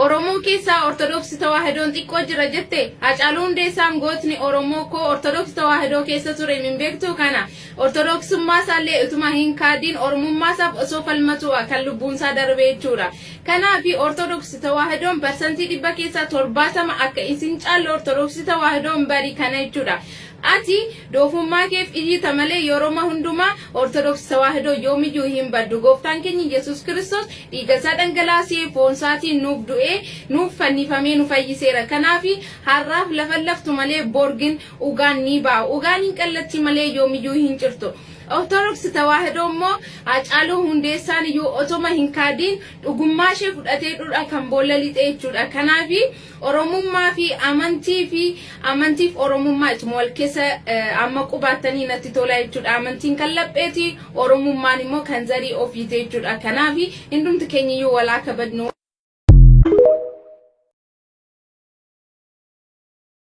Oromoo keessa Ortodoksii Tawaahidoon xiqqoo jira jette Hacaaluun Hundeessaan gootni Oromoo koo Ortodoksii Tawaahidoo keessa ture min beektu kana Ortodoksummaa isaallee utuma hin kaadiin Oromummaa isaaf osoo falmatu kan lubbuun isaa darbee jechuudha. Kanaaf Ortodoksii Tawaahidoon persentii 100 keessaa 70 akka isin caallu Ortodoksii Tawaahidoon bari kana jechuudha. Ati doofummaa keef ijita malee yeroo hundumaa Ortodoksii Tawaahidoo yoomiyyuu hin baddu. Gooftaan keenya Yesuus Kiristoos dhiiga isaa dhangalaasee foon isaatiin nuuf du'ee nuuf fannifamee nu fayyiseera. Kanaaf har'aaf lafallaftu malee borgin ugaan ni ba'a. Ugaan hin qallatti malee yoomiyyuu hin cirtu. Ortodoksii Tawaahidoo immoo Hacaaluu Hundeessaan iyyuu otoma hin kaadiin dhugummaa ishee fudhatee dhudha kan boolla lixee jechuudha. Kanaaf Oromummaa fi amantiif Oromummaa ituma wal keessa amma qubattanii natti tola jechuudha. Amantiin kan lapheeti Oromummaan immoo kan zarii ofiiti jechuudha. Kanaaf hundumti keenya iyyuu walaa kabajnu.